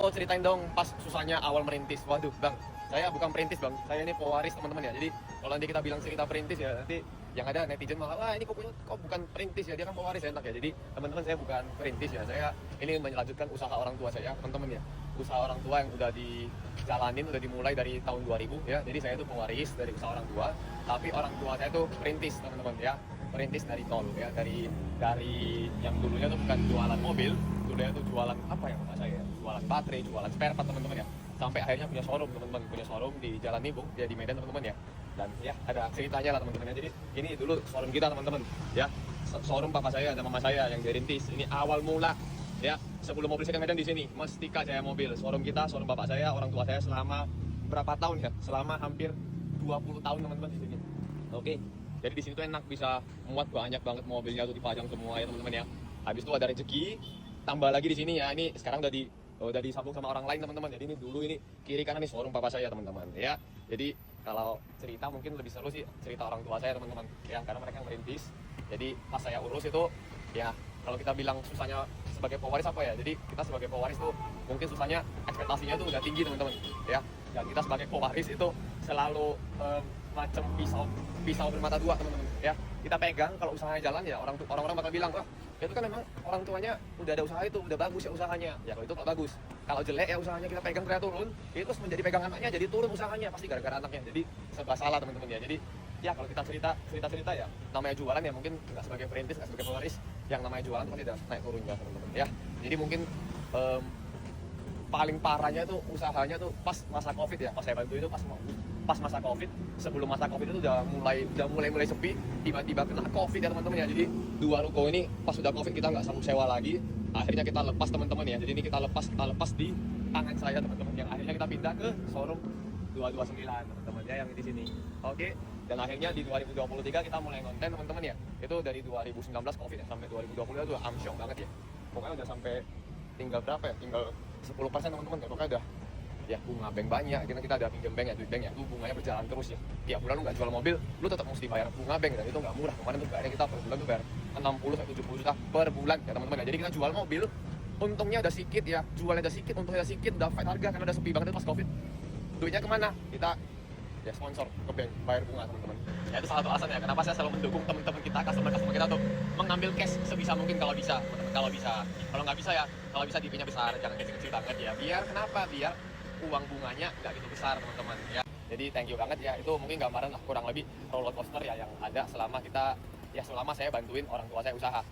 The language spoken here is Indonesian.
Oh, ceritain dong pas susahnya awal merintis. Waduh, Bang, saya bukan perintis, Bang. Saya ini pewaris, teman-teman ya. Jadi, kalau nanti kita bilang cerita perintis ya, nanti yang ada netizen malah, wah ini kok bukan perintis ya, dia kan pewaris enak ya. Jadi, teman-teman, saya bukan perintis ya. Saya ini melanjutkan usaha orang tua saya, teman-teman ya. Usaha orang tua yang udah dijalanin, udah dimulai dari tahun 2000 ya. Jadi, saya itu pewaris dari usaha orang tua, tapi orang tua saya itu perintis, teman-teman ya. Perintis dari nol ya, dari yang dulunya tuh bukan jualan mobil, dulunya tuh jualan apa ya maksud saya, jualan baterai, jualan spare part, teman-teman ya, sampai akhirnya punya showroom, teman-teman, punya showroom di Jalan Nibung ya, di Medan, teman-teman ya. Dan ya ada ceritanya lah, teman-teman ya. Jadi ini dulu showroom kita, teman-teman ya, showroom papa saya dan mama saya yang dirintis. Ini awal mula ya, sebelum mobil second Medan di sini Mestika Jaya Mobil, showroom kita, showroom bapak saya, orang tua saya selama berapa tahun ya, selama hampir 20 tahun, teman-teman, di sini. Oke, jadi di sini tuh enak, bisa muat banyak banget mobilnya tuh, dipajang semua ya, teman-teman ya. Habis itu ada rezeki, tambah lagi di sini ya. Ini sekarang udah disambung sama orang lain, teman-teman. Jadi ini dulu ini kiri kanan nih showroom papa saya, teman-teman ya. Jadi kalau cerita mungkin lebih seru sih cerita orang tua saya, teman-teman ya, karena mereka yang merintis. Jadi pas saya urus itu ya, kalau kita bilang susahnya sebagai pewaris apa ya, jadi kita sebagai pewaris tuh mungkin susahnya ekspektasinya tuh udah tinggi, teman-teman ya. Dan kita sebagai pewaris itu selalu macam pisau bermata dua, teman-teman ya. Kita pegang kalau usahanya jalan ya, orang-orang bakal bilang, wah itu kan memang orang tuanya udah ada usaha, itu udah bagus ya usahanya ya. Kalau itu kalau bagus, kalau jelek ya usahanya kita pegang ternyata turun, itu terus menjadi pegang anaknya jadi turun usahanya, pasti gara-gara anaknya. Jadi serba salah, teman-teman ya. Jadi ya kalau kita cerita ya, namanya jualan ya, mungkin nggak sebagai perintis, nggak sebagai pewaris, yang namanya jualan pasti ada naik turunnya, teman-teman ya. Jadi mungkin paling parahnya tuh usahanya tuh pas masa covid ya, pas saya bantu itu pas masa covid. Sebelum masa covid itu udah mulai sepi, tiba-tiba kena covid ya, teman-teman ya. Jadi dua ruko ini pas sudah covid kita nggak sanggup sewa lagi, akhirnya kita lepas, teman-teman ya. Jadi ini kita lepas di tangan saya, teman-teman, yang akhirnya kita pindah ke showroom 229, teman-teman ya, yang di sini. Oke, dan akhirnya di 2023 kita mulai konten, teman-teman ya. Itu dari 2019 covid ya sampai 2020 itu amsyong banget ya. Pokoknya udah sampai tinggal berapa ya, tinggal 10%, teman-teman ya. Pokoknya udah ya, bunga bank banyak, kita ada pinjam bank ya, duit bank ya, itu bunganya berjalan terus ya. Tiap bulan lu nggak jual mobil, lu tetap mesti bayar bunga bank, dan itu nggak murah. Kemarin tuh bayarnya kita per bulan tuh bayar 60-70 juta per bulan ya, teman-teman ya. Jadi kita jual mobil, untungnya udah sedikit ya, jualnya udah sedikit, untungnya udah sedikit, udah fight harga karena udah sepi banget pas covid. Duitnya kemana? Kita ya sponsor ke bank, bayar bunga, teman-teman ya. Itu salah satu alasan ya kenapa saya selalu mendukung teman-teman kita, customer kita tuh mengambil cash sebisa mungkin kalau bisa, teman-teman. Kalau nggak bisa ya, kalau bisa DP-nya besar, jangan kecil-kecil banget ya. Biar kenapa? Biar uang bunganya nggak gitu besar, teman-teman ya. Jadi thank you banget ya. Itu mungkin gambaran lah kurang lebih roller coaster ya yang ada selama saya bantuin orang tua saya usaha ya.